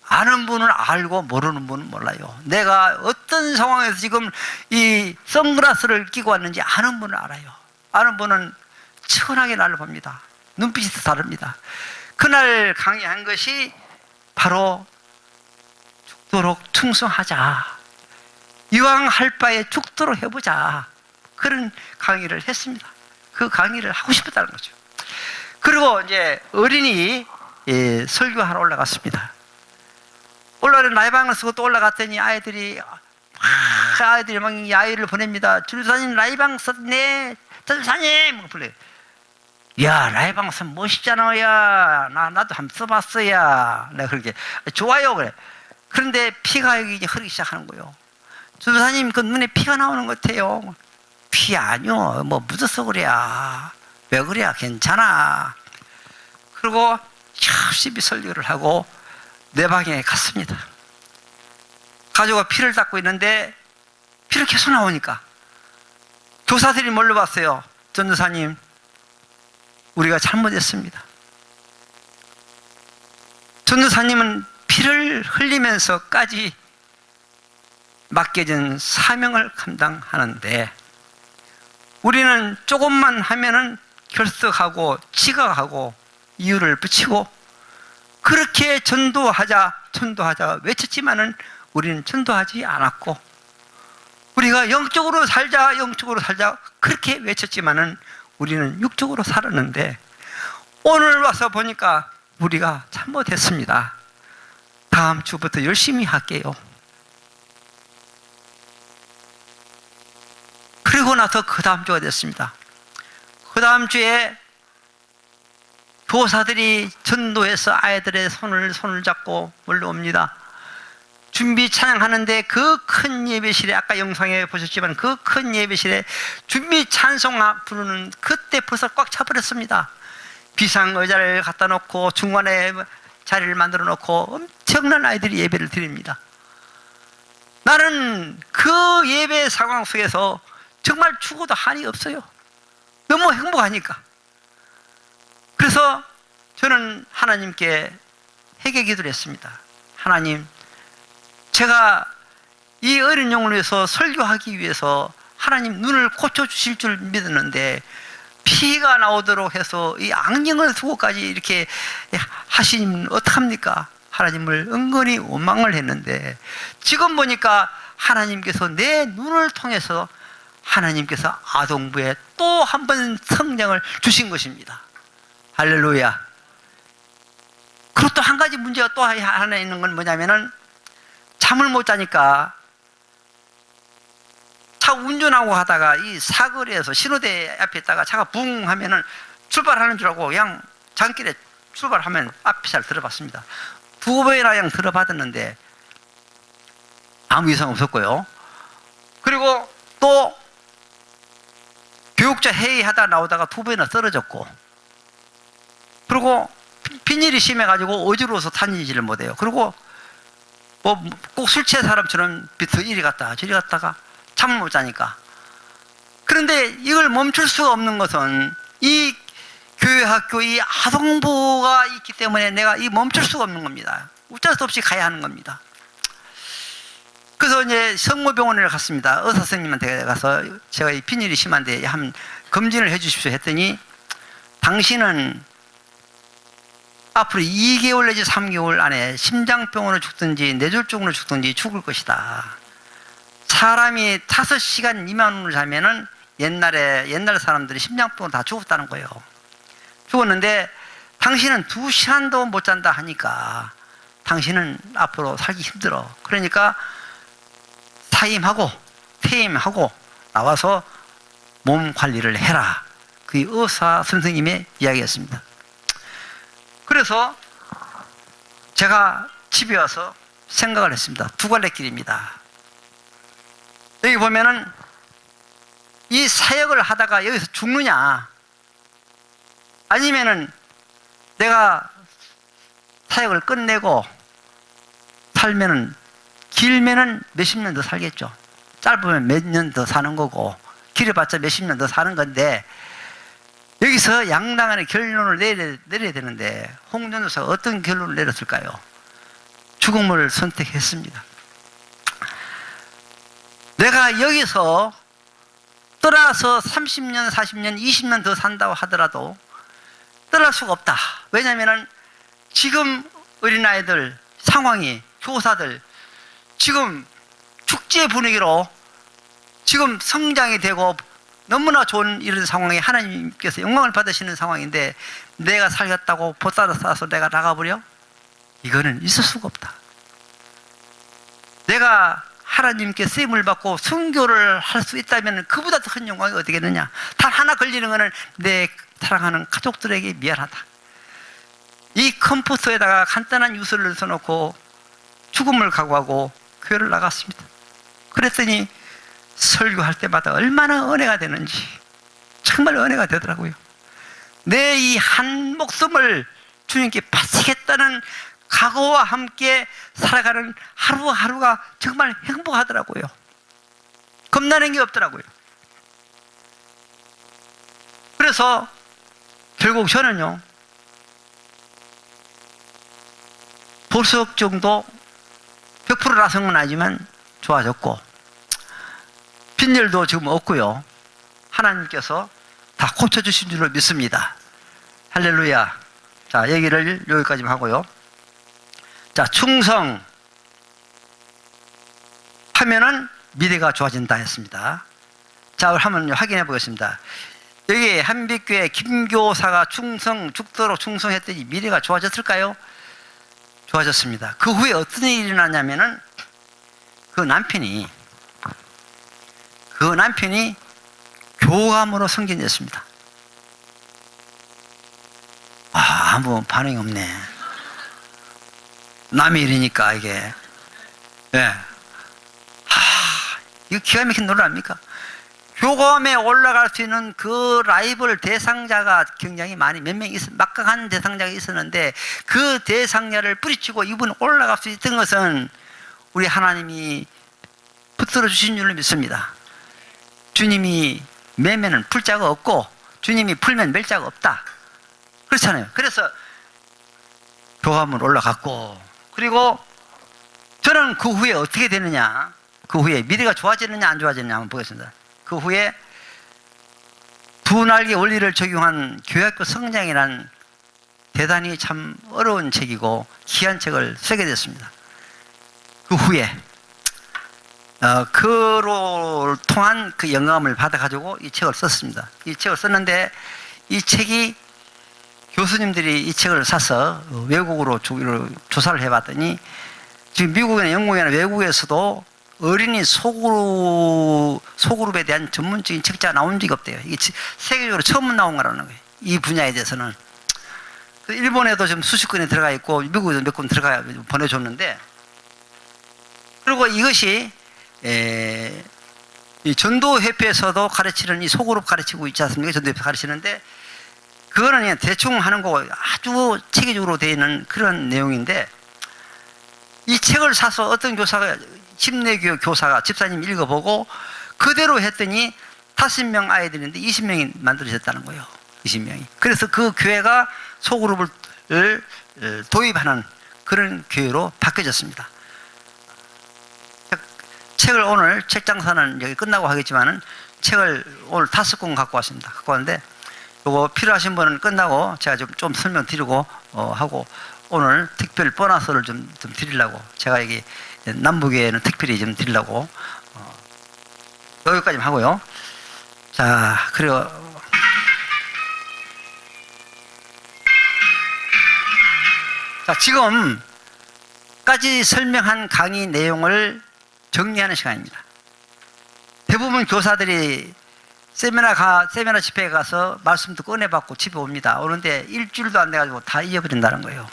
아는 분은 알고 모르는 분은 몰라요. 내가 어떤 상황에서 지금 이 선글라스를 끼고 왔는지 아는 분은 알아요. 아는 분은 천하게 나를 봅니다. 눈빛이 다릅니다. 그날 강의한 것이 바로 죽도록 충성하자. 이왕 할 바에 죽도록 해보자. 그런 강의를 했습니다. 그 강의를 하고 싶었다는 거죠. 그리고 이제 어린이 설교하러 올라갔습니다. 올라가는 라이방을 쓰고 또 올라갔더니 아이들이 막 야유를 보냅니다. 전도사님 라이방 썼네. 전도사님 불러요. 야, 라이방 쓰면 멋있잖아. 야, 나도 한번 써봤어. 야, 내가 그렇게 좋아요. 그래. 그런데 피가 여기 이제 흐르기 시작하는 거예요. 전도사님, 그 눈에 피가 나오는 것 같아요. 피 아니요. 뭐 묻어서 그래. 왜 그래? 괜찮아. 그리고 열심히 설교를 하고 내 방에 갔습니다. 가족과 피를 닦고 있는데 피를 계속 나오니까 교사들이 몰려왔어요. 전도사님, 우리가 잘못했습니다. 전도사님은 피를 흘리면서까지 맡겨진 사명을 감당하는데 우리는 조금만 하면은 결석하고 지각하고 이유를 붙이고 그렇게 전도하자 외쳤지만은 우리는 전도하지 않았고, 우리가 영적으로 살자 그렇게 외쳤지만은 우리는 육적으로 살았는데 오늘 와서 보니까 우리가 잘못했습니다. 다음 주부터 열심히 할게요. 그리고 나서 그 다음 주가 됐습니다. 그 다음 주에 교사들이 전도해서 아이들의 손을 잡고 몰려옵니다. 준비 찬양하는데 그 큰 예배실에, 아까 영상에 보셨지만 그 큰 예배실에 준비 찬송 부르는 그때 벌써 꽉 차버렸습니다. 비상 의자를 갖다 놓고 중간에 자리를 만들어 놓고 엄청난 아이들이 예배를 드립니다. 나는 그 예배 상황 속에서 정말 죽어도 한이 없어요. 너무 행복하니까. 그래서 저는 하나님께 회개 기도를 했습니다. 하나님, 제가 이 어린 영을 위해서 설교하기 위해서 하나님 눈을 고쳐주실 줄 믿었는데 피가 나오도록 해서 이 악령을 두고까지 이렇게 하시면 어떡합니까? 하나님을 은근히 원망을 했는데 지금 보니까 하나님께서 내 눈을 통해서 하나님께서 아동부에 또 한 번 성장을 주신 것입니다. 할렐루야. 그리고 또 한 가지 문제가 또 하나 있는 건 뭐냐면은 잠을 못 자니까 차 운전하고 하다가 이 사거리에서 신호대 앞에 있다가 차가 붕 하면은 출발하는 줄 알고 그냥 장길에 출발하면 앞에 잘 들어봤습니다. 2번이나 그냥 들어봤는데 아무 이상 없었고요. 그리고 또 교육자 회의하다 나오다가 2번이나 쓰러졌고, 그리고 빈일이 심해가지고 어지러워서 다니지를 못해요. 그리고 뭐 꼭 술 취한 사람처럼 비트 이리 갔다가 저리 갔다가 잠을 못 자니까. 그런데 이걸 멈출 수가 없는 것은 이 교회학교 이 아동부가 있기 때문에 내가 이 멈출 수가 없는 겁니다. 어쩔 수 없이 가야 하는 겁니다. 그래서 이제 성모병원에 갔습니다. 의사 선생님한테 가서 제가 이 빈일이 심한데 한번 검진을 해 주십시오 했더니 당신은 앞으로 2개월 내지 3개월 안에 심장병으로 죽든지 뇌졸중으로 죽든지 죽을 것이다. 사람이 5시간 미만으로 자면은 옛날 사람들이 심장병으로 다 죽었다는 거예요. 죽었는데 당신은 2시간도 못 잔다 하니까 당신은 앞으로 살기 힘들어. 그러니까 사임하고 퇴임하고 나와서 몸 관리를 해라. 그게 의사 선생님의 이야기였습니다. 그래서 제가 집에 와서 생각을 했습니다. 두 갈래 길입니다. 여기 보면은 이 사역을 하다가 여기서 죽느냐, 아니면은 내가 사역을 끝내고 살면은 길면은 몇십 년 더 살겠죠. 짧으면 몇 년 더 사는 거고 길어봤자 몇십 년 더 사는 건데, 여기서 양당간의 결론을 내려야 되는데 홍준호사가 어떤 결론을 내렸을까요? 죽음을 선택했습니다. 내가 여기서 떠나서 30년, 40년, 20년 더 산다고 하더라도 떠날 수가 없다. 왜냐하면 지금 어린아이들 상황이, 교사들 지금 축제 분위기로 지금 성장이 되고 너무나 좋은 이런 상황에 하나님께서 영광을 받으시는 상황인데 내가 살겠다고 보따리 싸서 내가 나가버려? 이거는 있을 수가 없다. 내가 하나님께 쓰임을 받고 순교를 할 수 있다면 그보다 더 큰 영광이 어디겠느냐. 단 하나 걸리는 것은 내 사랑하는 가족들에게 미안하다. 이 컴포스에다가 간단한 유서를 써놓고 죽음을 각오하고 교회를 나갔습니다. 그랬더니 설교할 때마다 얼마나 은혜가 되는지 정말 은혜가 되더라고요. 내 이 한 목숨을 주님께 바치겠다는 각오와 함께 살아가는 하루하루가 정말 행복하더라고요. 겁나는 게 없더라고요. 그래서 결국 저는요, 보석 정도 100% 나선 건 아니지만 좋아졌고 빈혈도 지금 없고요. 하나님께서 다 고쳐주신 줄로 믿습니다. 할렐루야. 자, 얘기를 여기까지 하고요. 자, 충성 하면은 미래가 좋아진다 했습니다. 자, 한번 확인해 보겠습니다. 여기 한빛교회 김교사가 죽도록 충성했더니 미래가 좋아졌을까요? 좋아졌습니다. 그 후에 어떤 일이 일어났냐면은 그 남편이 교감으로 성전했습니다. 아무 반응이 없네. 남의 일이니까 이게. 예. 이거 기가 막힌 노래 아닙니까? 교감에 올라갈 수 있는 그 라이벌 대상자가 굉장히 많이 몇 명 막강한 대상자가 있었는데 그 대상자를 뿌리치고 이분이 올라갈 수 있던 것은 우리 하나님이 붙들어 주신 줄로 믿습니다. 주님이 매면은 풀 자가 없고 주님이 풀면 멜 자가 없다. 그렇잖아요. 그래서 교감으로 올라갔고, 그리고 저는 그 후에 어떻게 되느냐, 그 후에 미래가 좋아지느냐 안 좋아지느냐 한번 보겠습니다. 그 후에 두 날개 원리를 적용한 교회학교 성장이라는 대단히 참 어려운 책이고 귀한 책을 쓰게 됐습니다. 그 후에 그로 통한 그 영감을 받아가지고 이 책을 썼습니다. 이 책을 썼는데 이 책이 교수님들이 이 책을 사서 외국으로 조사를 해봤더니 지금 미국이나 영국이나 외국에서도 어린이 소그룹에 대한 전문적인 책자가 나온 적이 없대요. 이게 세계적으로 처음 나온 거라는 거예요. 이 분야에 대해서는. 일본에도 지금 수십 건이 들어가 있고 미국에도 몇 건 들어가 보내줬는데, 그리고 이것이 이 전도협회에서도 가르치는 이 소그룹 가르치고 있지 않습니까? 전도협회 가르치는데 그거는 그냥 대충 하는 거고 아주 체계적으로 되어 있는 그런 내용인데, 이 책을 사서 어떤 교사가 침례교 교사가 집사님 읽어보고 그대로 했더니 5명 아이들인데 20명이 만들어졌다는 거예요. 20명이. 그래서 그 교회가 소그룹을 도입하는 그런 교회로 바뀌어졌습니다. 책을 오늘 책 장사는 여기 끝나고 하겠지만은 책을 오늘 5권 갖고 왔습니다. 갖고 왔는데 요거 필요하신 분은 끝나고 제가 좀 설명드리고 하고, 오늘 특별 보너스를 좀 드리려고, 제가 여기 남북에는 특별히 좀 드리려고 여기까지 하고요. 자, 그리고 자, 지금까지 설명한 강의 내용을 정리하는 시간입니다. 대부분 교사들이 세미나 집회에 가서 말씀도 꺼내받고 집에 옵니다. 오는데 일주일도 안 돼가지고 다 잊어버린다는 거예요.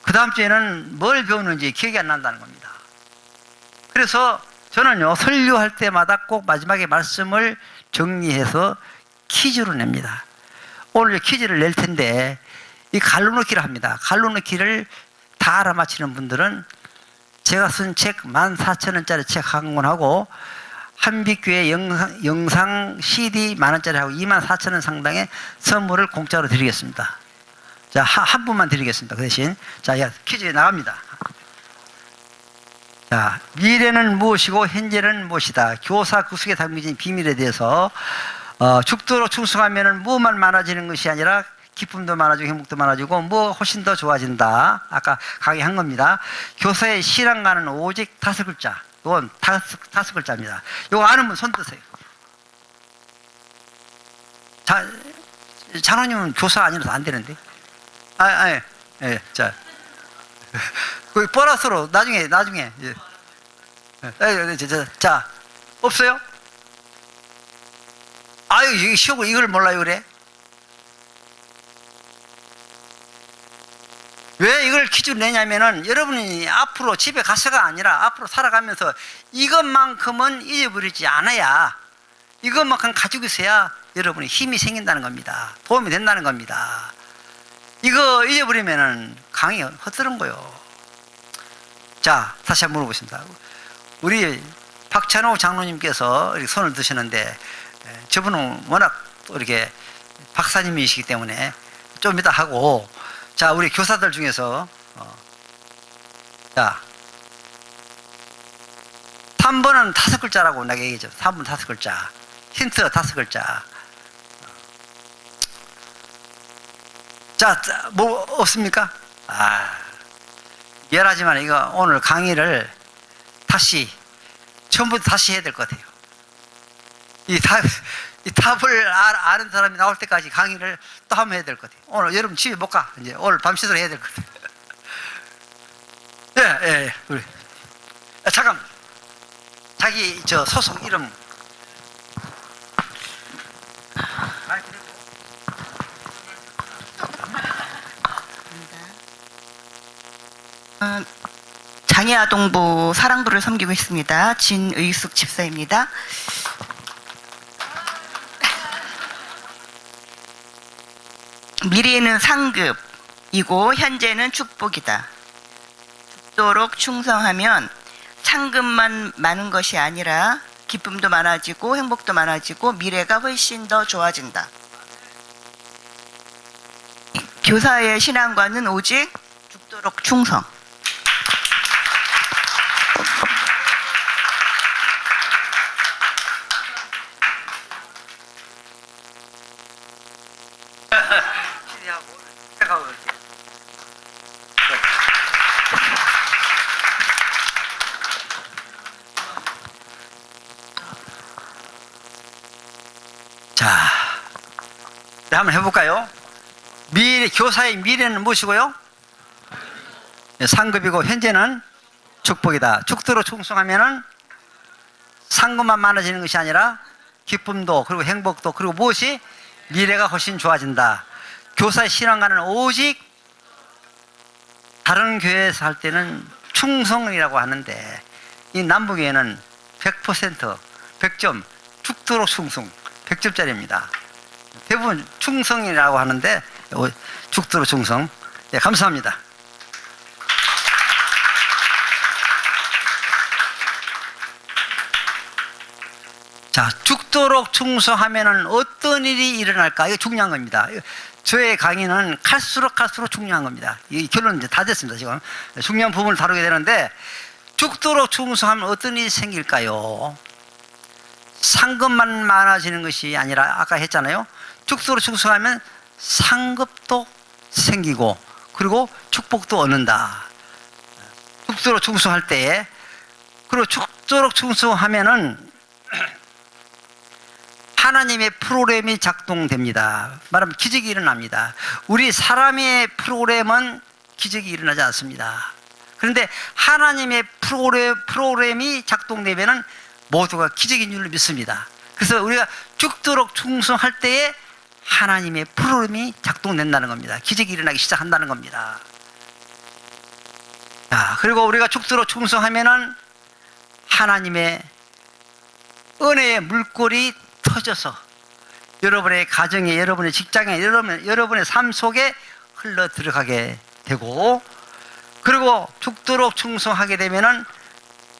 그 다음 주에는 뭘 배우는지 기억이 안 난다는 겁니다. 그래서 저는요, 설교할 때마다 꼭 마지막에 말씀을 정리해서 퀴즈로 냅니다. 오늘 퀴즈를 낼 텐데 이 갈로 넣기를 합니다. 갈로 넣기를 다 알아맞히는 분들은 제가 쓴 책 14,000원짜리 책 한 권하고 한빛교회 영상 CD 10,000원짜리 하고 24,000원 상당의 선물을 공짜로 드리겠습니다. 자, 한 분만 드리겠습니다. 그 대신. 자, 퀴즈 나갑니다. 자, 미래는 무엇이고 현재는 무엇이다. 교사 구속에 담겨진 비밀에 대해서 죽도록 충성하면 무엇만 많아지는 것이 아니라 기쁨도 많아지고 행복도 많아지고 뭐 훨씬 더 좋아진다. 아까 강의한 겁니다. 교사의 신앙과는 오직 5글자. 이건 5글자입니다. 이거 아는 분 손 드세요. 자, 장로님은 교사 아니라서 안 되는데. 예, 자. 그 보너스로 나중에. 예. 자, 없어요? 아유, 이게 쉬우고 이걸 몰라요, 그래? 왜 이걸 퀴즈로 내냐면은 여러분이 앞으로 집에 가서가 아니라 앞으로 살아가면서 이것만큼은 잊어버리지 않아야, 이것만큼 가지고 있어야 여러분이 힘이 생긴다는 겁니다. 도움이 된다는 겁니다. 이거 잊어버리면은 강의 헛들은 거요. 자, 다시 한번 물어보겠습니다. 우리 박찬호 장로님께서 이렇게 손을 드시는데 저분은 워낙 또 이렇게 박사님이시기 때문에 좀 이따 하고, 자, 우리 교사들 중에서 자, 3번은 5글자라고 내가 얘기했죠. 3번 5글자. 힌트 5글자. 자, 뭐 없습니까? 미안하지만 이거 오늘 강의를 다시 처음부터 다시 해야 될 것 같아요. 이 답을 아는 사람이 나올 때까지 강의를 또 한번 해야 될 것 같아요. 오늘 여러분 집에 못 가. 이제 오늘 밤새도록 해야 될 것 같아요. 예. 우리. 잠깐. 자기 저 소속 이름. 장애아동부 사랑부를 섬기고 있습니다. 진의숙 집사입니다. 미래는 상급이고 현재는 축복이다. 죽도록 충성하면 상급만 많은 것이 아니라 기쁨도 많아지고 행복도 많아지고 미래가 훨씬 더 좋아진다. 교사의 신앙과는 오직 죽도록 충성. 자, 네, 한번 해볼까요? 미래, 교사의 미래는 무엇이고요? 네, 상급이고 현재는 축복이다. 죽도록 충성하면은 상급만 많아지는 것이 아니라 기쁨도 그리고 행복도 그리고 무엇이 미래가 훨씬 좋아진다. 교사의 신앙과는 오직 다른 교회에서 할 때는 충성이라고 하는데 이 남부교회는 100%, 100점, 죽도록 충성, 100점짜리입니다. 대부분 충성이라고 하는데 죽도록 충성. 네, 감사합니다. 자, 죽도록 충성하면은 어떤 일이 일어날까? 이거 중요한 겁니다. 저의 강의는 갈수록 중요한 겁니다. 이 결론은 이제 다 됐습니다. 지금 중요한 부분을 다루게 되는데 죽도록 충성하면 어떤 일이 생길까요? 상급만 많아지는 것이 아니라 아까 했잖아요. 죽도록 충성하면 상급도 생기고 그리고 축복도 얻는다. 죽도록 충성할 때에 그리고 죽도록 충성하면은 하나님의 프로그램이 작동됩니다. 말하면 기적이 일어납니다. 우리 사람의 프로그램은 기적이 일어나지 않습니다. 그런데 하나님의 프로그램이 작동되면은 모두가 기적인 줄로 믿습니다. 그래서 우리가 죽도록 충성할 때에 하나님의 프로그램이 작동된다는 겁니다. 기적이 일어나기 시작한다는 겁니다. 자, 그리고 우리가 죽도록 충성하면은 하나님의 은혜의 물꼬리 터져서 여러분의 가정에, 여러분의 직장에, 여러분의 삶 속에 흘러 들어가게 되고 그리고 죽도록 충성하게 되면은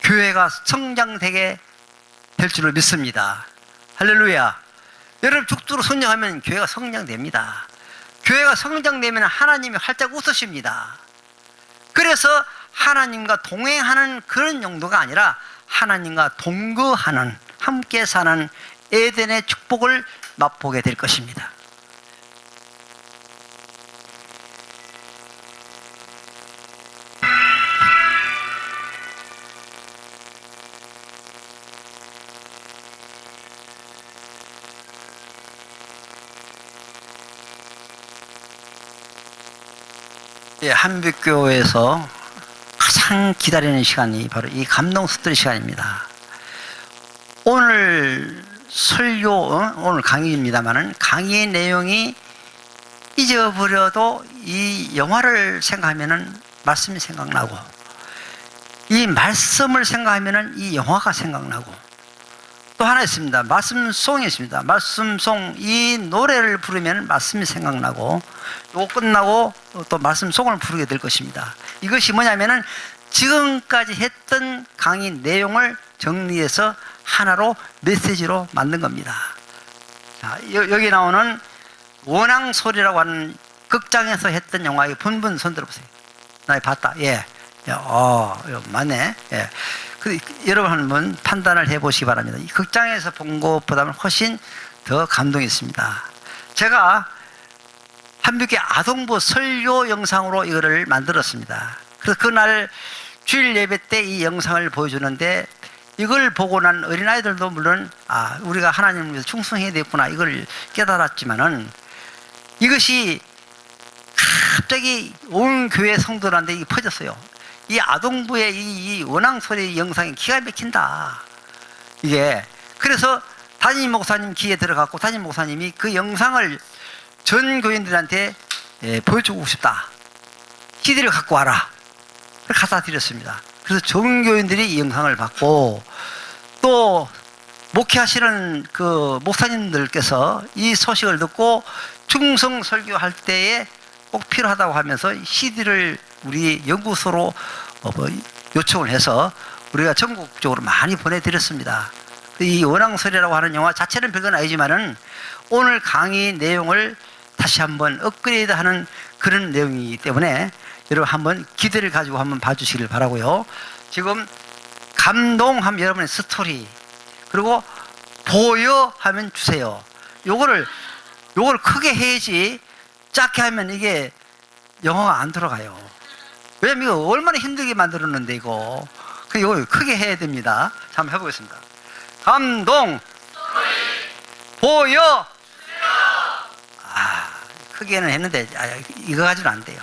교회가 성장되게 될 줄을 믿습니다. 할렐루야. 여러분 죽도록 성장하면 교회가 성장됩니다. 교회가 성장되면 하나님이 활짝 웃으십니다. 그래서 하나님과 동행하는 그런 용도가 아니라 하나님과 동거하는, 함께 사는 에덴의 축복을 맛보게 될 것입니다. 한빛교회에서 가장 기다리는 시간이 바로 이 감동 스토리 시간입니다. 오늘 설교, 오늘 강의입니다만은 강의의 내용이 잊어버려도 이 영화를 생각하면은 말씀이 생각나고 이 말씀을 생각하면은 이 영화가 생각나고 또 하나 있습니다. 말씀송이 있습니다. 말씀송, 이 노래를 부르면 말씀이 생각나고 또 끝나고 또 말씀송을 부르게 될 것입니다. 이것이 뭐냐면은 지금까지 했던 강의 내용을 정리해서 하나로 메시지로 만든 겁니다. 자, 여기 나오는 원앙소리라고 하는 극장에서 했던 영화의 본분 손 들어보세요. 나 봤다. 예. 맞네. 예. 여러분 한번 판단을 해보시기 바랍니다. 이 극장에서 본 것보다는 훨씬 더 감동이 있습니다. 제가 한빛교회 아동부 설교 영상으로 이거를 만들었습니다. 그래서 그날 주일 예배 때 이 영상을 보여주는데 이걸 보고 난 어린아이들도 물론 우리가 하나님을 위해서 충성해야 되겠구나 이걸 깨달았지만은 이것이 갑자기 온 교회 성도들한테 이게 퍼졌어요. 이 아동부의 이 원앙소리 영상이 기가 막힌다. 이게 그래서 담임 목사님 귀에 들어갔고 담임 목사님이 그 영상을 전 교인들한테 보여주고 싶다. CD를 갖고 와라. 갖다 드렸습니다. 그래서 전 교인들이 이 영상을 봤고 또 목회하시는 그 목사님들께서 이 소식을 듣고 중성 설교할 때에 꼭 필요하다고 하면서 CD를 우리 연구소로 요청을 해서 우리가 전국적으로 많이 보내드렸습니다. 이 원앙설이라고 하는 영화 자체는 별건 아니지만은 오늘 강의 내용을 다시 한번 업그레이드하는 그런 내용이기 때문에 여러분 한번 기대를 가지고 한번 봐주시길 바라고요. 지금 감동하면 여러분의 스토리, 그리고 보여하면 주세요. 요걸 크게 해야지 작게 하면 이게 영어가 안 들어가요. 왜냐면 이거 얼마나 힘들게 만들었는데 이거 크게 해야 됩니다. 자, 한번 해보겠습니다. 감동, 보여. 크게는 했는데 이거 가지고는 안 돼요.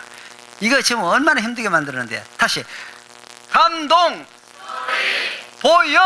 이거 지금 얼마나 힘들게 만들었는데. 다시 감동, 보여.